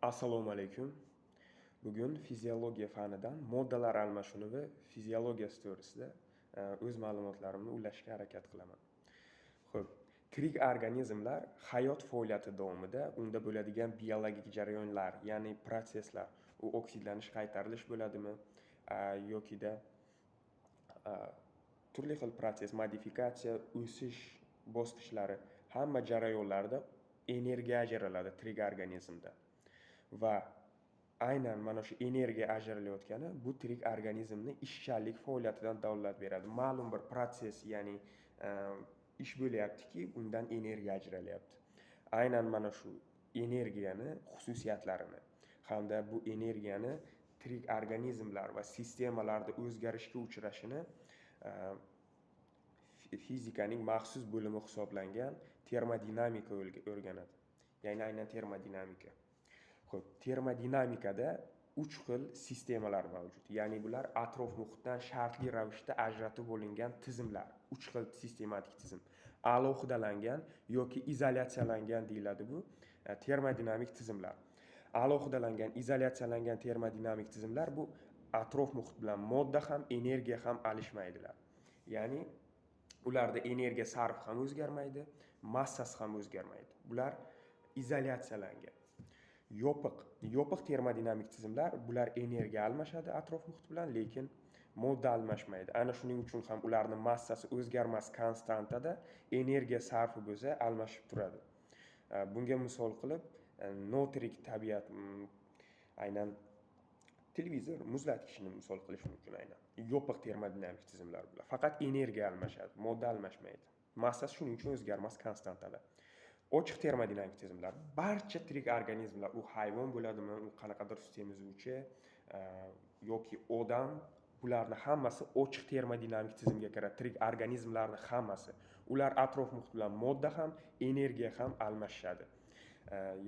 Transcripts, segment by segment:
Assalomu alaykum. Bugun fiziologiya fanidan moddalar almashinuvi fiziologiyasi to'g'risida o'z ma'lumotlarimni ulashga harakat qilaman. Xo'p, tirik organizmlar hayot faoliyati davomida unda bo'ladigan biologik jarayonlar, ya'ni protsesslar, u oksidlanish, qaytarilish bo'ladimi, yokida turli xil protsess, modifikatsiya, o'sish bosqichlari, hamma jarayonlarda energiya ajraladi tirik organizmda. Va aynan mana shu energiya ajralayotgani bu tirik organizmni ishchanlik faoliyatidan dalolat beradi. Ma'lum bir protsess, ya'ni ish bo'layaptiki, undan energiya ajralyapti. Aynan mana shu energiyani xususiyatlarini hamda bu energiyani tirik organizmlar va sistemalarda o'zgarishga uchrashini fizikaning maxsus bo'limi hisoblangan termodinamika o'rganadi. Ya'ni aynan termodinamika. Xo'p, termodinamikada 3 xil sistemalar mavjud. Ya'ni bular atrof muhitdan shartli ravishda ajratib olingan tizimlar. 3 xil sistematik tizim. Alohidalangan yoki izolyatsiyalangan deyiladi bu termodinamik tizimlar. Alohidalangan, izolyatsiyalangan termodinamik tizimlar bu atrof muhit bilan modda ham, energiya ham alishmaydilar. Ya'ni ularda energiya sarfi ham o'zgarmaydi, massasi ham o'zgarmaydi. Bular izolyatsiyalangan. Yopiq termodinamik tizimlar, bular energiya almashadi atrof muhit bilan, lekin modda almashmaydi. Ana shuning uchun ham ularning massasi o'zgarmas konstantada, energiya sarfi bo'lsa almashib turadi. Bunga misol qilib notirik tabiat, aynan televizor, muzlatgichni misol qilish mumkin. Aynan yopiq termodinamik tizimlar bular. Faqat energiya almashadi, modda almashmaydi. Massasi shuning uchun o'zgarmas konstantada. Ochiq termodinamik tizimlar, barcha tirik organizmlar, u hayvon bo'ladimi, u qanaqadir sut emizuvchi yoki odam, bularning hammasi ochiq termodinamik tizimga kiradi. Tirik organizmlarning hammasi. Ular atrof muhit bilan modda ham, energiya ham almashadi.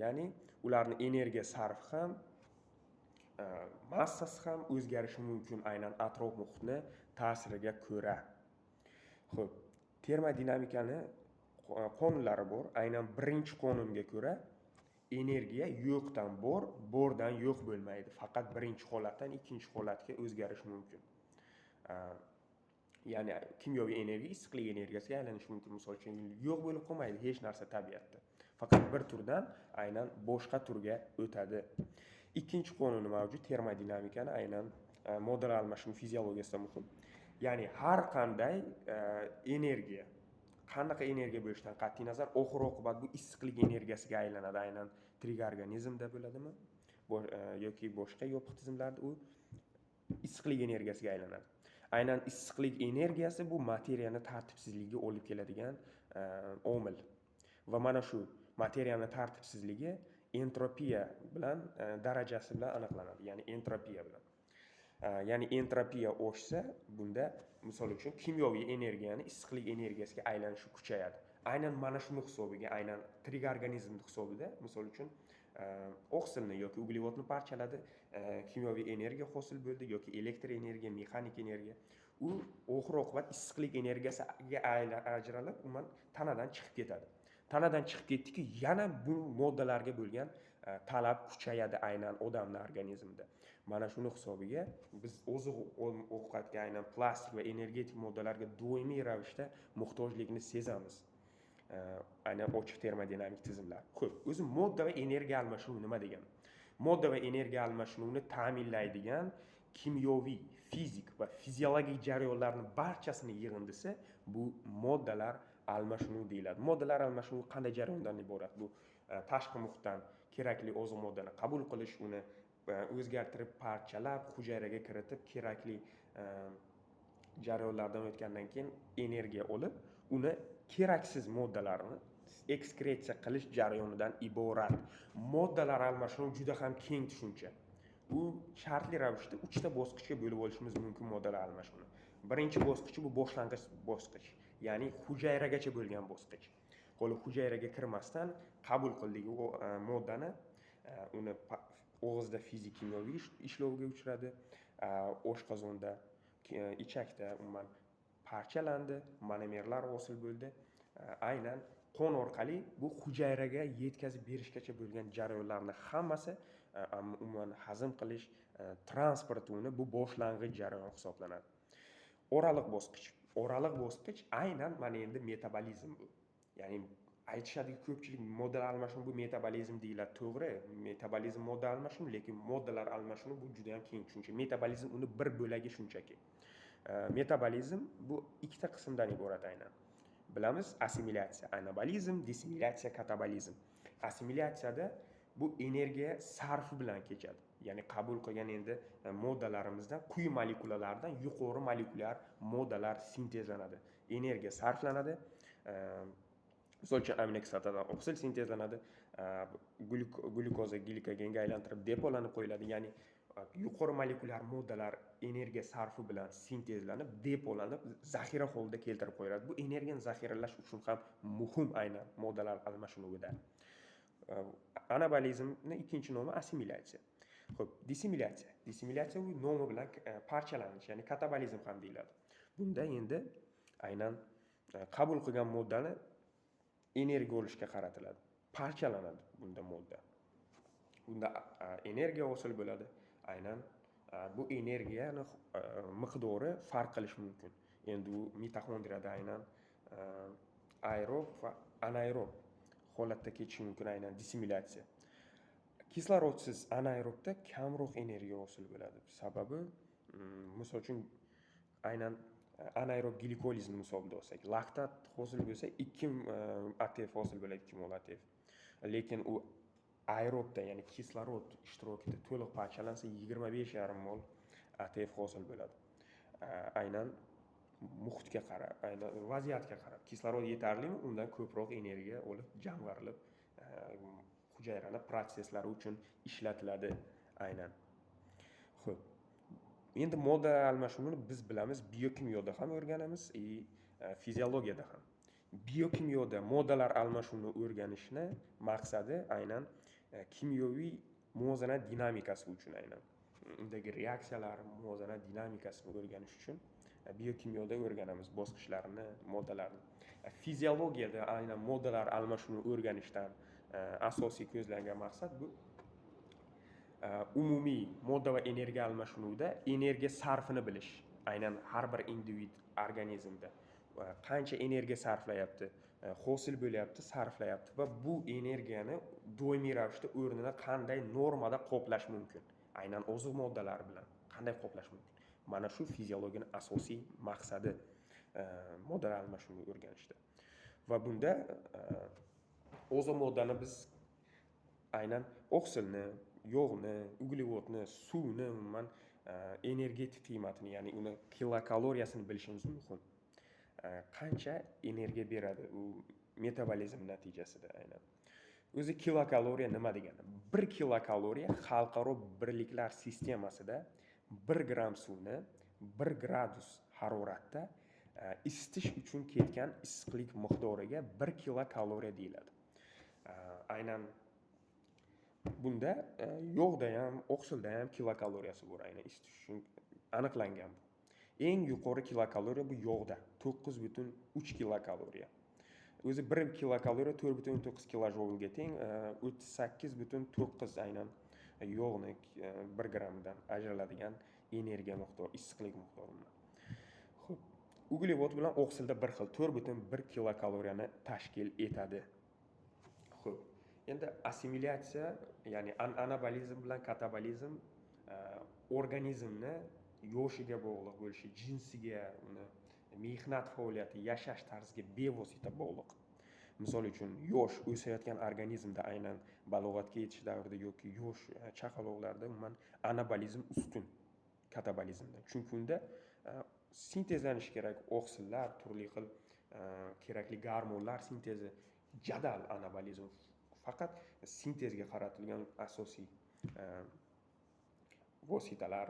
Ya'ni ularning energiya sarfi ham, massasi ham o'zgarishi mumkin aynan atrof muhitni ta'siriga ko'ra. Xo'p, termodinamikani qonunlari bor. Aynan birinchi qonunga ko'ra energiya yo'qdan bor, bordan yo'q bo'lmaydi. Faqat birinchi holatdan ikkinchi holatga o'zgarishi mumkin. Ya'ni kimyoviy energiya issiqlik energiyasiga aylanishi mumkin. Misol uchun yo'q bo'lib qolmaydi hech narsa tabiatda. Faqat bir turdan aynan boshqa turga o'tadi. Ikkinchi qonuni mavjud termodinamikani aynan moddalar almashinuvi fiziologiyasida muhim. Ya'ni har qanday energiya, qanaqa energiya bo'lishidan qat'iy nazar, oxir-oqibat bu issiqlik energiyasiga aylanadi. Aynan tirik organizmda bo'ladimi yoki boshqa yopiq tizimlarda u issiqlik energiyasiga aylanadi. Aynan issiqlik energiyasi bu materiyani tartibsizligiga olib keladigan omil. Va mana shu materiyani tartibsizligi entropiya bilan darajasi bilan aniqlanadi. Ya'ni entropiya bilan. Ya'ni entropiya oshsa, bunda misol uchun kimyoviy energiyani issiqlik energiyasiga aylanishi kuchayadi. Aynan mana shuni hisobiga, aynan tirik organizmning hisobida, misol uchun oksilni yoki uglevodni parchaladi, kimyoviy energiya hosil bo'ldi yoki elektr energiya, mexanik energiya. U oxir-oqibat issiqlik energiyasiga ajralib, umuman tanadan chiqib ketadi. Tanadan chiqib ketdiki, yana bu moddalarga bo'lgan talab kuchayadi aynan odamning organizmida. Mana shuni hisobiga biz oziq-ovqatga, aynan plastik va energetik moddalarga doimiy ravishda muhtojlikni sezamiz. Aynan ochiq termodinamik tizimlar. Xo'p, o'zi modda va energiya almashinuvi nima degani? Modda va energiya almashinuvini ta'minlaydigan kimyoviy, fizik va fiziologik jarayonlarning barchasining yig'indisi bu moddalar almashinuvi deyiladi. Moddalar almashinuvi qanday jarayondan iborat? Bu tashqi muhitdan kerakli oziq moddani qabul qilish, uni o'zgartirib, parchalab, hujayraga kiritib, kerakli jarayonlardan o'tgandan keyin energiya olib, uni keraksiz moddalarni ekskretsiya qilish jarayonidan iborat. Moddalar almashinuvi juda ham keng tushuncha. U shartli ravishda 3 ta bosqichga bo'lib olishimiz mumkin moddalar almashinuvini. Birinchi bosqichi bu boshlang'ich bosqich, ya'ni hujayragacha bo'lgan bosqich. Qo'li hujayraga kirmasdan qabul qildik moddani, uni og'izda fizik kimyoviy ishlovga uchradi, oshqozonda, ichakda umuman parchalandi, monomerlar hosil bo'ldi. Aynan qon orqali bu hujayraga yetkazib berishgacha bo'lgan jarayonlarni hammasi umuman hazm qilish, transport uni bu boshlang'ich jarayon hisoblanadi. Oraliq bosqich. Oraliq bosqich aynan mana endi metabolizm bu. Ya'ni aytishadiki ko'pchilik moddalar almashuvi bu metabolizm deyiladi. To'g'ri, metabolizm modda almashuvi, lekin moddalar almashuvi bu juda ham keng tushuncha. Metabolizm uni bir bo'lagi shunchaki. Metabolizm bu ikkita qismdan iborat aynan. Bilamiz, assimilyatsiya, anabolizm, dissimilyatsiya, katabolizm. Assimilyatsiyada bu energiya sarfi bilan kechadi. Ya'ni qabul qilgan endi moddalarimizdan quyi molekulalardan yuqori molekulyar moddalar sintezlanadi. Energiya sarflanadi. Misol uchun aminokislotadan oksil sintezlanadi, glyukoza glikogenga aylantirib depolanib qo'yiladi. Ya'ni yuqori molekulyar moddalar energiya sarfi bilan sintezlanib, depolanib, zaxira holida keltirib qo'yiladi. Bu energiyani zaxiralash uchun ham muhim aynan moddalar almashinuvida. Anabolizmning ikkinchi nomi assimilyatsiya. Xo'p, dissimilyatsiya. Dissimilyatsiya bu nomi bilan parchalanish, ya'ni katabolizm ham deyiladi. Bunda endi aynan qabul qilgan moddani energiya olishga qaratiladi. Parchalanadi bunda modda. Bunda energiya hosil bo'ladi. Aynan bu energiyani miqdori farq qilishi mumkin. Endi u mitoxondriyada aynan aerob va anaerob holatda ketishi mumkin aynan dissimilyatsiya. Kislorodsiz anaerobda kamroq energiya hosil bo'ladi. Sababi misol uchun aynan anaerob glikolizni misolida olsak, laktat hosil bo'lsa 2 ATF hosil bo'ladi, 2 mol ATF. Lekin u aerobda, ya'ni kislorod ishtirokida to'liq parchalansa 25,5 mol ATF hosil bo'ladi. Aynan muhitga qarab, aynan vaziyatga qarab, kislorod yetarlimi, undan ko'proq energiya olib jamg'arilib hujayrani prosesslari uchun ishlatiladi aynan. Xo'p. Endi modda almashinuvini biz bilamiz, biokimyoda ham o'rganamiz, fiziologiyada ham. Biokimyoda moddalar almashinuvini o'rganishni maqsadi aynan kimyoviy muvozanat dinamikasi uchun aynan. Undagi reaksiyalar muvozanat dinamikasini o'rganish uchun biokimyoda o'rganamiz bosqichlarini, moddalarni. Fiziologiyada aynan moddalar almashinuvini o'rganishdan asosiy ko'zlangan maqsad bu umumiy modda va energiya almashinuvida energiya sarfini bilish. Aynan har bir individ organizmda qancha energiya sarflayapti, hosil bo'lyapti, sarflayapti va bu energiyani doimiy ravishda o'rnini qanday normada qoplash mumkin? Aynan oziq moddalar bilan qanday qoplash mumkin? Mana shu fiziologiyaning asosiy maqsadi moddalar almashinuvini o'rganishda. Va bunda oziq moddani biz aynan oksilni, yog'ni, uglevodni, suvni, umuman energetik qiymatini, ya'ni uni kilokaloriyasini bilishimiz muhim. Qancha energiya beradi u metabolizm natijasida aynan. O'zi kilokaloriya nima degani? 1 kilokaloriya xalqaro birliklar sistemasida 1 gram suvni 1 gradus haroratda isitish uchun ketgan issiqlik miqdoriga 1 kilokaloriya deyiladi. Aynan bunda yog'da ham, oksilda ham kilokaloriyasi bor, aynan isitish uchun aniqlangan bu. Eng yuqori kilokaloriya bu yog'da 9,3 kilokaloriya. O'zi 1 kilokaloriya 4,9 kilojoulga teng, 38,9 aynan yog'ni 1 gramdan ajraladigan energiya miqdori, issiqlik miqdori. Xo'p, uglevod bilan oksilda bir xil 4,1 kilokaloriyani tashkil etadi. Xo'p, endi assimilyatsiya, ya'ni anabolizm bilan katabolizm organizmni yoshiga bog'liq bo'lishi, jinsiga, uni mehnat faoliyati, yashash tarziga bevosita bog'liq. Misol uchun, yosh o'sayotgan organizmda aynan balog'atga yetish davrida yoki yosh chaqaloqlarda umuman anabolizm ustun katabolizmdan. Chunki unda sintezlanish kerak oksillar, turli xil kerakli gormonlar sintezi, jadal anabolizm. Faqat sintezga qaratilgan asosiy vositalar,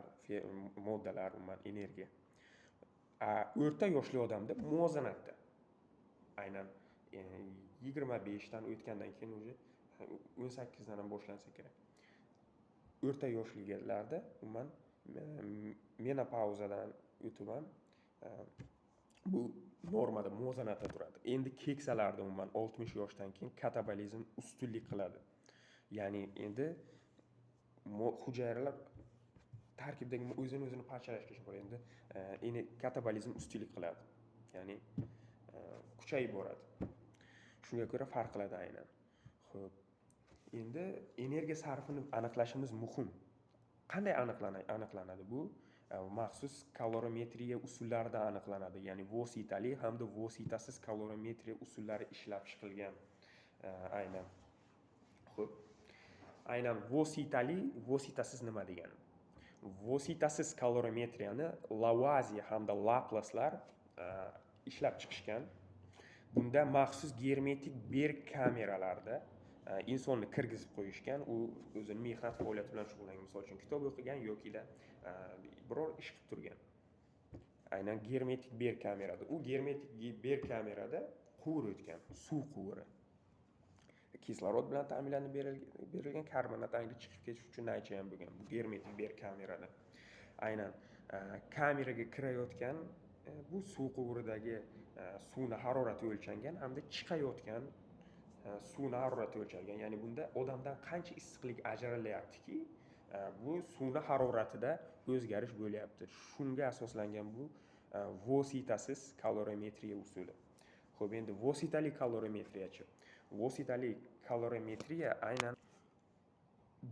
moddalar, umuman energiya. O'rta yoshli odamda muvozanatda aynan 25 dan o'tgandan keyin уже 18 dan ham boshlansa kerak. O'rta yoshlilarda umuman menopauzadan o'tib ham bu normada muvozanatda turadi. Endi keksalarda umuman 60 yoshdan keyin katabolizm ustunlik qiladi. Ya'ni endi hujayralar tarkibidagi o'zini parchalashga bo'ladi. Endi katabolizm ustunlik qiladi. Ya'ni kuchayib boradi. Shunga ko'ra farq qiladi aynan. Xo'p. Endi energiya sarfini aniqlashimiz muhim. Qanday aniqlanadi bu? Maxsus kalorimetriya usullarida aniqlanadi. Ya'ni vositali hamda vositasiz kalorimetriya usullari ishlab chiqilgan. Aynan. Xo'p. Aynan vositasiz nima degani? Vositasiz kalorimetriyani Lavoisier hamda Laplacelar ishlab chiqishgan. Bunda maxsus germetik berk kameralarda insonni kirgizib qo'yishgan. U o'zining mehnat faoliyati bilan shug'ullangan, misol uchun kitob o'qigan yokida biror ish qilib turgan. Aynan germetik berk kamerada. U germetik berk kamerada quvur o'tgan, suv quvuri. Kislorod bilan ta'minlanib berilgan, karbonat angli chiqib ketish uchun naycha ham bo'lgan. Bu germetik berk kamerada. Aynan kameraga kirayotgan bu suv quvuridagi suvning harorati o'lchangan hamda chiqayotgan suvning harorati o'lchalgan. Ya'ni bunda odamdan qancha issiqlik ajralilyaptiki, bu suvning haroratida o'zgarish bo'lyapti. Shunga asoslangan bu vositasiz kalorimetriya usuli. Xo'p, endi vositali kalorimetriyachi. Vositali kalorimetriya aynan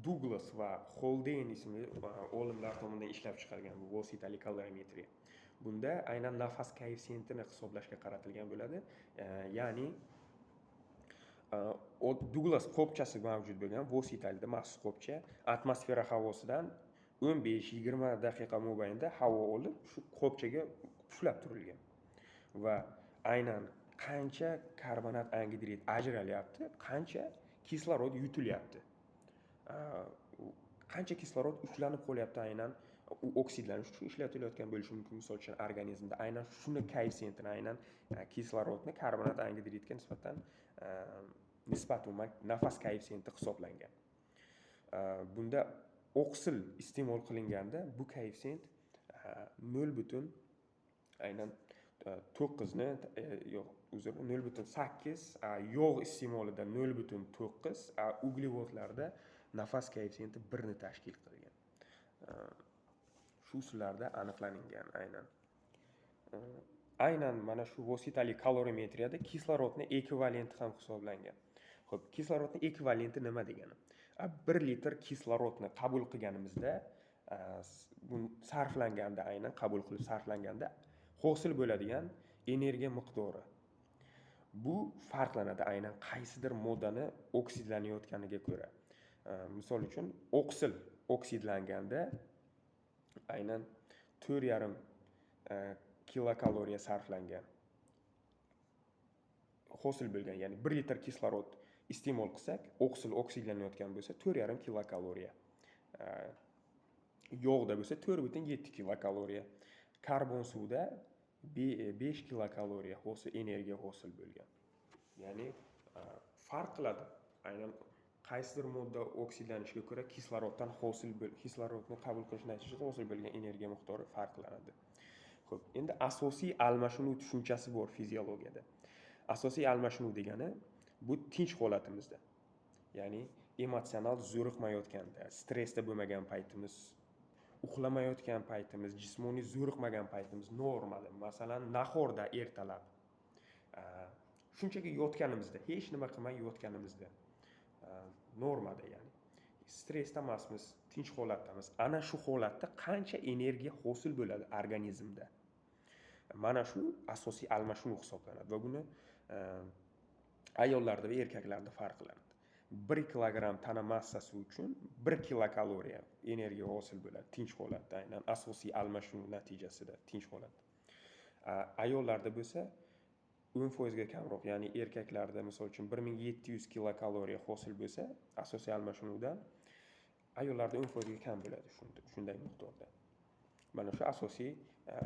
Douglas va Haldane ismli olimlar tomonidan ishlab chiqarilgan bu vositali kalorimetriya. Bunda aynan nafas koeffitsiyentini hisoblashga qaratilgan bo'ladi. Ya'ni Douglas qopchasi mavjud bo'lgan vositalida maxsus qopcha atmosfera havosidan 15-20 daqiqa mobaynida havo olib shu qopchaga puflab turilgan. Va aynan qancha karbonat angidrid ajralyapti, qancha kislorod yutilyapti. Qancha kislorod ushlanib qolyapti, aynan u oksidlanish uchun ishlatilayotgan bo'lishi mumkin. Misol uchun organizmda aynan shuni koeffitsiyentini, aynan kislorodni karbonat angidridga nisbatan nafas koeffitsiyenti hisoblangan. Bunda oksil iste'mol qilinganda bu koeffitsiyent 0.9 aynan 0.8, yog' iste'molida 0.9, uglevodlarda nafas koeffitsiyenti 1 ni tashkil qilgan. Shu usullarda aniqlangan aynan. Aynan mana shu vositali kalorimetriyada kislorodning ekvivalenti ham hisoblangan. Xo'p, kislorodning ekvivalenti nima degani? 1 litr kislorodni qabul qilganimizda, bu sarflanganda, aynan qabul qilib sarflanganda hosil bo'ladigan energiya miqdori. Bu farqlanadi aynan qaysidir moddani oksidlanayotganiga ko'ra. Misol uchun, oksil oksidlanganda aynan 4,5 kilokaloriya sarflangan. Hosil bo'lgan, ya'ni 1 litr kislorod iste'mol qilsak, oksil oksidlanayotgan bo'lsa 4,5 kilokaloriya. Yog'da bo'lsa 4,7 kilokaloriya. Karbon suvda 5 kilokaloriya energiya hosil bo'lgan. Ya'ni farq qiladi. Aynan qaysidir modda oksidlanishga ko'ra kislorodni qabul qilish natijasida hosil bo'lgan energiya miqdori farqlanadi. Xo'p, endi asosiy almashinuv tushunchasi bor fiziologiyada. Asosiy almashinuv degani bu tinch holatimizda. Ya'ni emotsional zo'riqmayotganda, stressda bo'lmagan paytimiz, uxlamayotgan paytimiz, jismoniy zo'riqmagan paytimiz normada, masalan, nahorda ertalab shunchaki yotganimizda, hech nima qilmay yotganimizda normada, ya'ni stressda emasmiz, tinch holatdamiz. Ana shu holatda qancha energiya hosil bo'ladi organizmda? Mana shu asosiy almashinuv hisoblanadi va buni ayollarda va erkaklarda farqlanadi. 1 kilogramm tana massasi uchun 1 kilokaloriya energiya hosil bo'ladi tinch holatda, aynan asosiy almashinuv natijasida tinch holatda. Ayollarda bo'lsa 10% ga kamroq, ya'ni erkaklarda misol uchun 1700 kilokaloriya hosil bo'lsa, asosiy almashinuvdan ayollarda 10% ga kam bo'ladi shunday miqdorda. Mana shu asosiy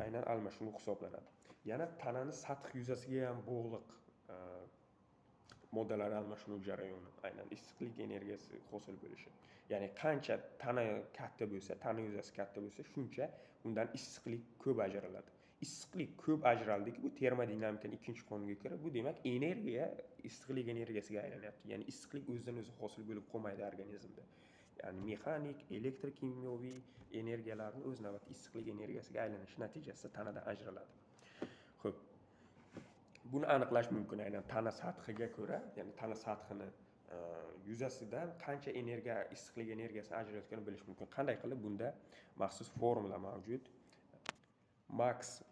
aynan almashinuv hisoblanadi. Yana tananing sath yuzasiga ham bog'liq moddalar almashinuv jarayoni, aynan issiqlik energiyasi hosil bo'lishi. Ya'ni qancha tana katta bo'lsa, tana yuzasi katta bo'lsa, shuncha undan issiqlik ko'p ajraladi. issiqlik ko'p ajraldiki, bu termodinamikaning ikkinchi qonuniga ko'ra, bu demak energiya issiqlik energiyasiga aylanyapti. Ya'ni issiqlik o'zidan o'zi hosil bo'lib qolmaydi organizmda. Ya'ni mexanik, elektrokimyoviy energiyalarni o'z navbatida issiqlik energiyasiga aylanishi natijasida tanadan ajraladi. Xo'p. Buni aniqlash mumkin aynan tana sathiga ko'ra, ya'ni tana sathini yuzasidan qancha issiqlik energiyasi ajralayotganini bilish mumkin. Qanday qilib? Bunda maxsus formula mavjud. Max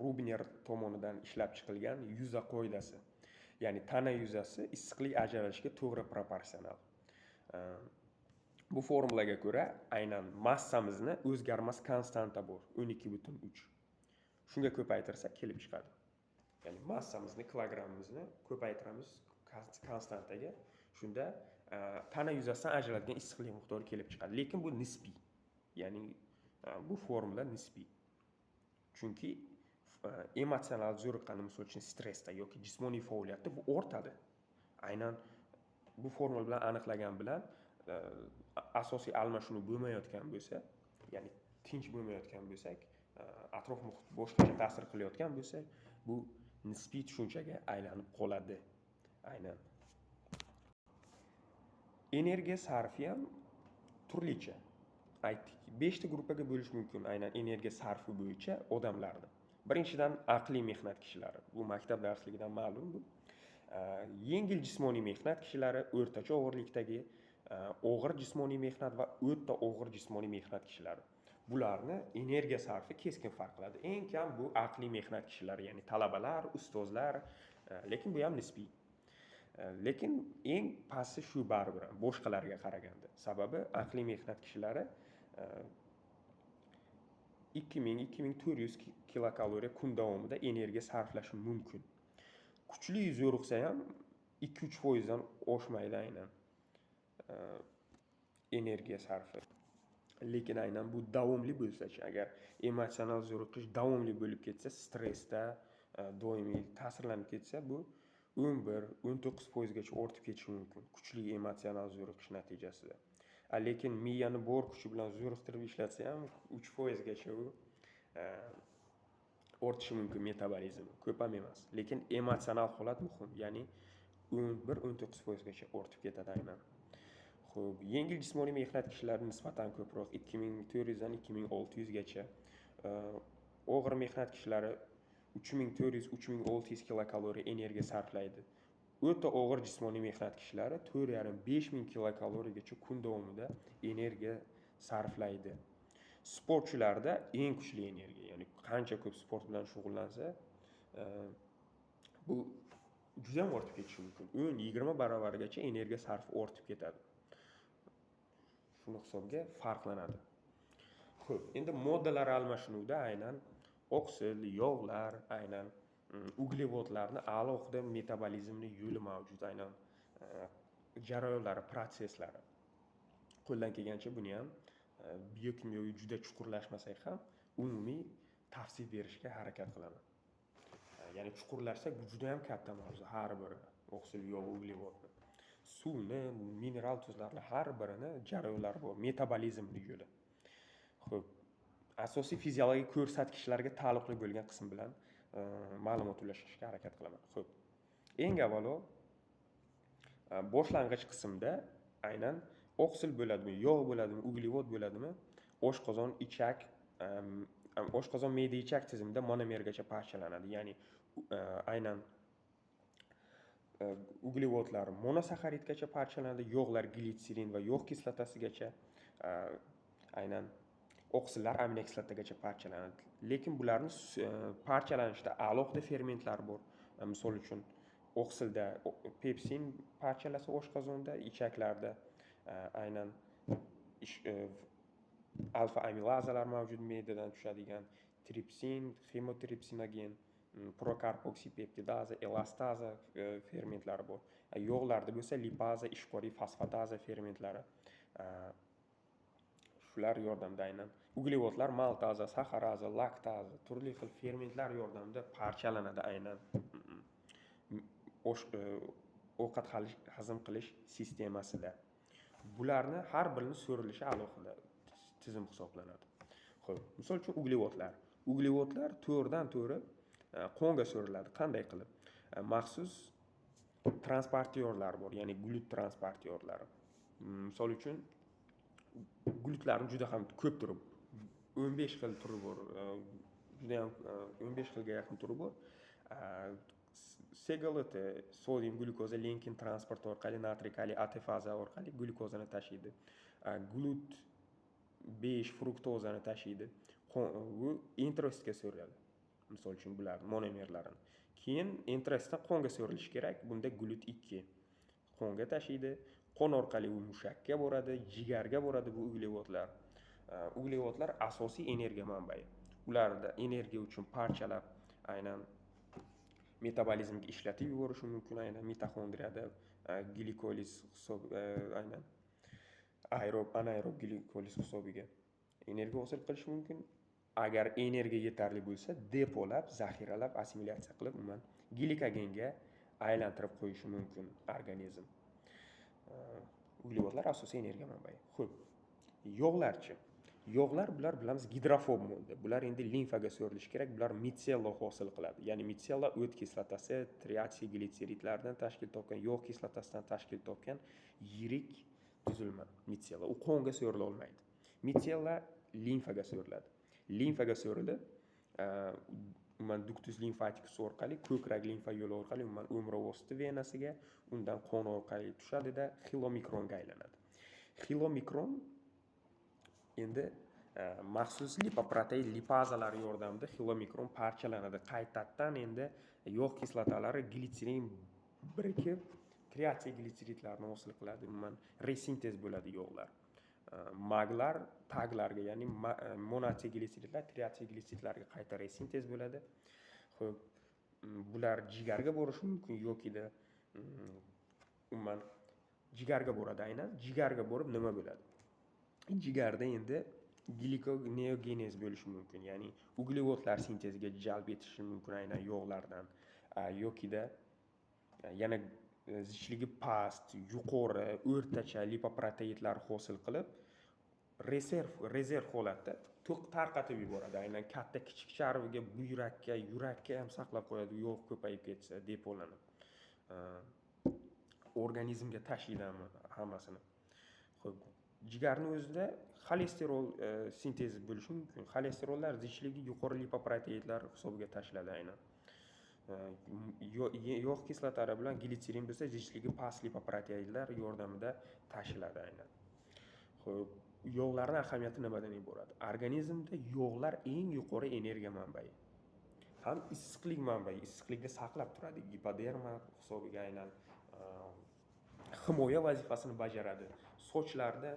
Rubner tomonidan ishlab chiqilgan yuza qoidasi. Ya'ni tana yuzasi issiqlik ajralishiga to'g'ri proporsional. Bu formulaga ko'ra aynan massamizni o'zgarmas konstanta bor, 12,3. Shunga ko'paytirsak kelib chiqadi. Ya'ni massamizni, kilogrammimizni ko'paytiramiz konstantaga. Shunda tana yuzasidan ajraladigan issiqlik miqdori kelib chiqadi. Lekin bu nisbiy. Ya'ni bu formula nisbiy. Chunki emotsional zo'riqqan, misol uchun stressda yoki jismoniy faoliyatda bu ortadi. Aynan bu formula bilan aniqlagan bilan asosiy almashuv bo'lmayotgan bo'lsa, ya'ni tinch bo'lmayotgan bo'lsak, atrof muhit boshqacha ta'sir qilayotgan bo'lsa, bu nisbiy tushunchaga aylanib qoladi. Aynan energiya sarfi ham turlicha. Aytdik, 5 ta gruppaga bo'lish mumkin aynan energiya sarfi bo'yicha odamlarni. Birinchidan aqliy mehnat kishilari. Bu maktab darsligidan ma'lum bu. Yengil jismoniy mehnat kishilari, o'rtacha og'irlikdagi og'ir jismoniy mehnat va o'ta og'ir jismoniy mehnat kishilari. Bularni energiya sarfi keskin farq qiladi. Eng kam bu aqliy mehnat kishilari, ya'ni talabalar, ustozlar, lekin bu ham nisbiy. Lekin eng pasti shu baribir boshqalarga qaraganda. Sababi aqliy mehnat kishilari 2000-2400 kilokaloriya kun davomida energiya sarflashi mumkin. Kuchli zo'riqsa ham 2-3% dan oshmaydi aynan energiya sarfi. Lekin aynan bu davomli bo'lsa-chi, agar emotsional zo'riqish davomli bo'lib ketsa, stressda doimiy ta'sirlanib ketsa, bu 11-19% gacha ortib ketishi mumkin kuchli emotsional zo'riqish natijasida. Lekin miyani bor kuchi bilan zo'riqtirib ishlatsa ham 3% gacha u ortishi mumkin metabolizm, ko'p ham emas. Lekin emotsional holat muhim, ya'ni 11-19% gacha ortib ketadi aynan. Xo'p, yengil jismoniy mehnat kishilari nisbatan ko'proq 2400 dan 2600 gacha. Og'ir mehnat kishilari 3400-3600 kilokaloriya energiya sarflaydi. O'ta og'ir jismoniy mehnat kishilari 4500 kilokaloriyagacha kun davomida energiya sarflaydi. Sportchilarda eng kuchli energiya, ya'ni qancha ko'p sport bilan shug'ullansa, bu juda ham ortib ketishi mumkin. 10-20 barobargacha energiya sarfi ortib ketadi. Shuni hisobga farqlanadi. Xo'p, endi moddalar almashinuvida aynan oksil, yog'lar, aynan uglevodlarni alohida metabolizmning yo'li mavjud, aynan jarayonlari, prosesslari. Qo'ldan kelgancha buni ham biokimyoviy juda chuqurlashmasak ham umumiy tavsif berishga harakat qilaman. Ya'ni chuqurlashsak bu juda ham katta mavzu, har biri oksil, yog', uglevodni. Suvni, mineral tuzlarni har birini jarayonlari bor, metabolizmning yo'li. Xo'p, asosiy fiziologik ko'rsatkichlarga taalluqli bo'lgan qism bilan ma'lumot ulashishga harakat qilaman. Xo'p. Eng avvalo boshlang'ich qismda aynan oksil bo'ladimi, yog' bo'ladimi, uglevod bo'ladimi, oshqozon, ichak, oshqozon me'da ichak tizimida monomergacha parchalanadi. Ya'ni aynan uglevodlar monosaxaridgacha parchalanadi, yog'lar glitserin va yog' kislotasigacha, aynan oksillar aminokislotaga parchalanadi. Lekin bularning parchalanishida alohida fermentlar bor. Misol uchun oksilda pepsin parchalasi oshqozonda, ichaklarda aynan alfa amilazalar mavjud, me'dadan tushadigan tripsin, hemotripsinogen, prokarboksipeptidaza, elastaza fermentlari bor. Yog'larda bo'lsa lipaza, ishqoriy fosfataza fermentlari. Shular yordamida aynan uglevodlar maltaza, saxaraza, laktaza, turli xil fermentlar yordamida parchalanadi aynan ovqat hazm qilish sistemasida. Bularni har birini so'rilishi alohida tizim hisoblanadi. Xo'p, misol uchun uglevodlar. uglevodlar to'g'ridan to'g'ri qonga so'riladi. Qanday qilib? Maxsus transportyorlar bor, ya'ni glut transportyorlari. Misol uchun glutlarning juda ham ko'p turi, 15 xil turi bor. Juda ham 15 xilga yaqin turi bor. Segalit sodium glyukoza Lenkin transport orqali natriy kaliy ATFaza orqali glyukozani tashiydi. Glut 5 fruktozani tashiydi. Bu introstga so'riladi. Misol uchun bular monomerlarini. Keyin introstdan qonga so'rilishi kerak. Bunda glut 2 qonga tashiydi. Qon orqali u mushakka boradi, jigarga boradi bu uglevodlar. Uglevodlar asosiy energiya manbai. Ularda energiya uchun parchalab aynan metabolizmga ishlatib yuborishi mumkin, aynan mitoxondriyada glikoliz aynan aerob anaerob glikoliz hisobiga energiya hosil qilish mumkin. Agar energiya yetarli bo'lsa, depolab, zaxiralab, assimilyatsiya qilib, umuman glikogenga aylantirib qo'yishi mumkin organizm. Uglevodlar asosiy energiya manbai. Xo'p, yog'larchi? Yog'lar bular bilamiz gidrofob modda. Bular endi limfaga so'rilishi kerak. Bular mitsella hosil qiladi. Ya'ni mitsella o't kislotasi, triatsiy glitseridlardan tashkil topgan, yog' kislotasidan tashkil topgan yirik tuzilma mitsella. U qonga so'rila olmaydi. Mitsella limfaga so'riladi. Limfaga so'rilib, umuman ductus limfaticus orqali, ko'krak limfa yo'li orqali umuman umrovosti venasiga, undan qon orqali tushadi-da, xilomikronga aylanadi. Xilomikron endi maxsus lipoprotein lipazalar yordamida xilomikron parchalanadi. Qaytadan endi yog' kislotalari glitserin birikib, triatsiy glitseridlarni hosil qiladi. Umuman resintez bo'ladi yog'lar. Maglar taglarga, ya'ni monoatsiy glitseridlar triatsiy glitseridlarga qayta resintez bo'ladi. Xo'p, bular jigarga borishi mumkin yoki-da umuman jigarga boradi aynan. Jigarga borib nima bo'ladi? Jigarda endi glikoneogenez bo'lishi mumkin, ya'ni uglevodlar sinteziga jalb etishi mumkin aynan yog'lardan, yoki-da yana zichligi past, yuqori, o'rtacha lipoproteinlar hosil qilib, rezerv holatda tarqatib yuboradi. Aynan katta kichik charviga, buyrakka, yurakka ham saqlab qo'yadi, yog' ko'payib ketsa, depolanib. Organizmga tashiydi hammasini. Xo'p, jigarning o'zida xolesterol sintezi bo'lishi mumkin. Xolesterollar zichligi yuqori lipoproteinlar hisobiga tashlanadi aynan. Yog' kislotalari bilan glitserin bo'lsa, zichligi past lipoproteinlar yordamida tashlanadi aynan. Xo'p, yog'larning ahamiyati nimadan iborat? Organizmda yog'lar eng yuqori energiya manbai. Ham issiqlik manbai, issiqlikni saqlab turadi. Gipoderma hisobiga aynan himoya vazifasini bajaradi. Sochlarda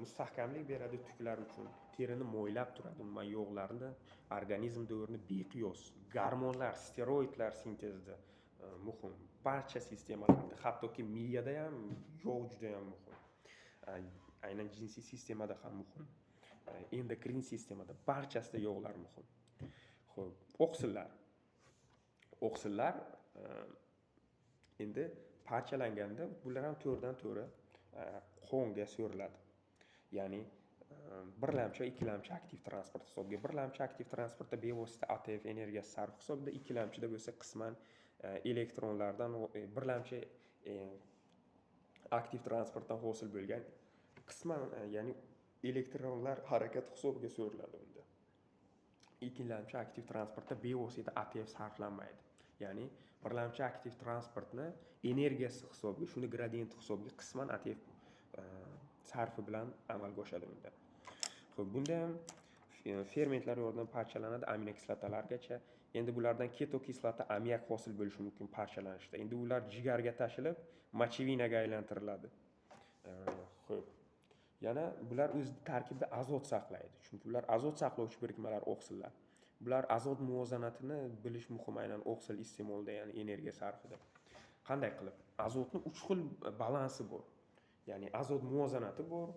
mustahkamlik beradi tuklar uchun, terini mo'ylab turadi. Umuman yog'larni organizmda o'rni beqiyos. Gormonlar, steroidlar sintezida muhim. Barcha sistemalarda, hattoki miyada ham yog' juda ham muhim. Aynan jinsiy sistemada ham muhim. Endokrin sistemada barchasida yog'lar muhim. Xo'p, oqsillar endi parchalanganda bular ham to'rdan to'ra qonga so'riladi. Ya'ni birlamchi va ikkilamchi aktiv transport hisobiga. Birlamchi aktiv transportda bevosita ATF energiyasi sarf hisobida, ikkilamchida bo'lsa qisman elektronlardan, birlamchi aktiv transportdan hosil bo'lgan qisman, ya'ni elektronlar harakati hisobiga so'riladi unda. Ikkilamchi aktiv transportda bevosita ATF sarflanmaydi. Ya'ni birlamchi aktiv transportni energiyasi hisobiga, shuni gradiyenti hisobiga qisman ATF sarfi bilan amalga oshadi unda. Xo'p, bunda ham fermentlar yordamida parchalanadi aminokislotalargacha. Endi bulardan ketokislota, amiak hosil bo'lishi mumkin parchalanishda. Endi ular jigarga tashilib, mochevinaga aylantiriladi. Xo'p. Yana bular o'z tarkibida azot saqlaydi. Chunki ular azot saqlovchi birikmalar oqsillar. Bular azot muvozanatini bilish muhim aynan oqsil iste'molida, ya'ni energiya sarfida. Qanday qilib? Azotning 3 xil balansi bor. Ya'ni azot muvozanati bor,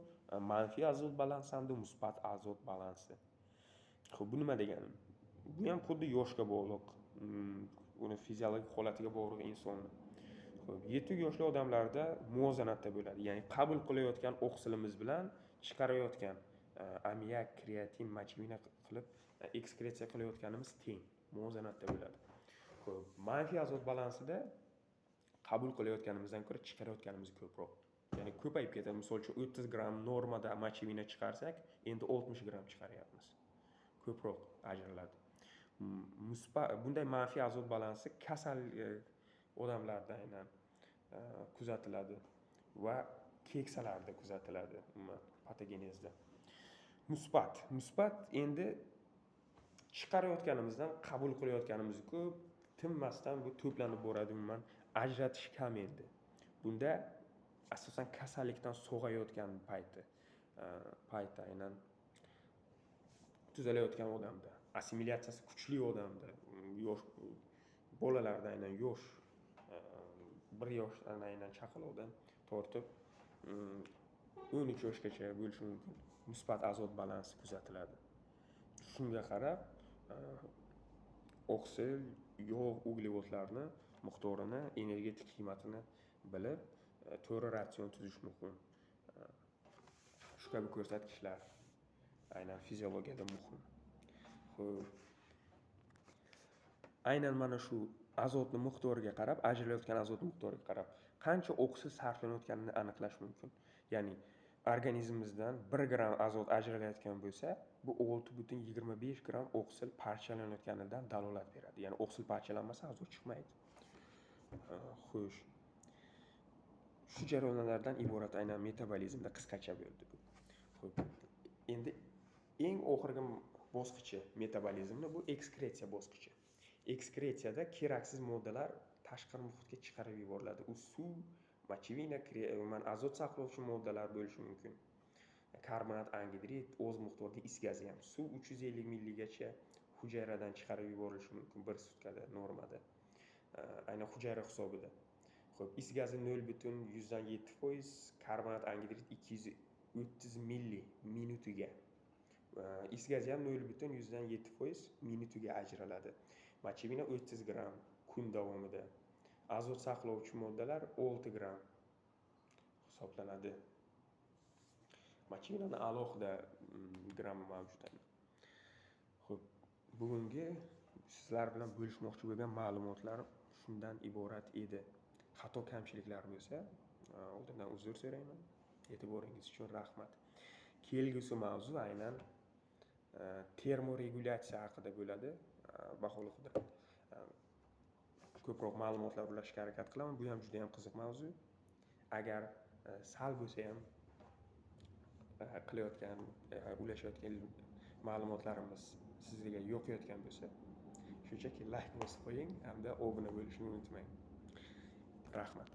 manfiy azot balansi hamda musbat azot balansi. Xo'p, bu nima degani? Bu ham xuddi yoshga bog'liq, uni fiziologik holatiga bog'liq insonni. Xo'p, 7 yoshli odamlarda muvozanatda bo'ladi. Ya'ni qabul qilayotgan oqsilimiz bilan chiqarayotgan amonyak, kreatin, mochevina qilib ekskretsiya qilayotganimiz teng, muvozanatda bo'ladi. Xo'p, manfiy azot balansida qabul qilayotganimizdan ko'ra chiqarayotganimiz ko'proq. Ya'ni ko'payib ketadi. Misol uchun 30 gram normada mochevina chiqarsak, endi 60 gram chiqaryapmiz. Ko'proq ajraladi. Bunday manfiy azot balansi kasal odamlarda aynan kuzatiladi va keksalarda kuzatiladi, patogenezda. Musbat endi chiqarayotganimizdan qabul qilayotganimiz ko'p, tinmasdan bu to'planib boradi, umuman ajratish kam endi. Bunda asosan kasallikdan sog'ayotgan payti aynan tuzalayotgan odamda, assimilyatsiyasi kuchli odamda, yosh bolalarda aynan yosh 1 yoshdan aynan chaqaloqdan tortib 13 yoshgacha bo'lishi mumkin. Musbat azot balansi kuzatiladi. Shunga qarab oksil, yog', uglevodlarni miqdorini, energetik qiymatini bilib, to'g'ri ratsion tuzish muhim. Shu kabi ko'rsatkichlar aynan fiziologiyada muhim. Xo'p. Aynan mana shu azotni miqdoriga qarab, ajralayotgan azot miqdoriga qarab, qancha oksil sarflanayotganini aniqlash mumkin. Ya'ni organizmimizdan 1 gram azot ajralayotgan bo'lsa, bu 6,25 gram oksil parchalanayotganidan dalolat beradi. Ya'ni oksil parchalanmasa azot chiqmaydi. Xo'sh. Shu jarayonlardan iborat aynan metabolizmda qisqacha bo'ldi bu. Xo'p. Endi eng oxirgi bosqichi metabolizmni bu ekskretsiya bosqichi. Ekskretsiyada keraksiz moddalar tashqari muhitga chiqarib yuboriladi. U suv, mochevina, azot saqlovchi moddalar bo'lishi mumkin. Karbonat, angidrid, o'z miqdorida is gazi ham. Suv 350 milligacha hujayradan chiqarib yuborilishi mumkin 1 sutkada normada. Aynan hujayra hisobida. Xo'p, is gazi 0,7%, karbonat, angidrid 230 milli minutiga. Is gazi ham 0,7% minutiga ajraladi. Mochevina 30 gram kun davomida. Azot saqlovchi moddalar 6 gram hisoblanadi. Mochevinani alohida grammi mavjud. Xo'p, bugungi sizlar bilan bo'lishmoqchi bo'lgan ma'lumotlar shundan iborat edi. Xato kamchiliklar bo'lsa, oldindan uzr so'rayman. E'tiboringiz uchun rahmat. Kelgusi mavzu aynan termoregulyatsiya haqida bo'ladi. Baholi qudrat. Ko'proq ma'lumotlar ulashishga harakat qilaman. Bu ham juda ham qiziq mavzu. Agar sal bo'lsa ham ulashayotgan ma'lumotlarimiz sizga yoqayotgan bo'lsa, shunchaki like bosib qo'ying hamda obuna bo'lishni unutmang. Rahmat.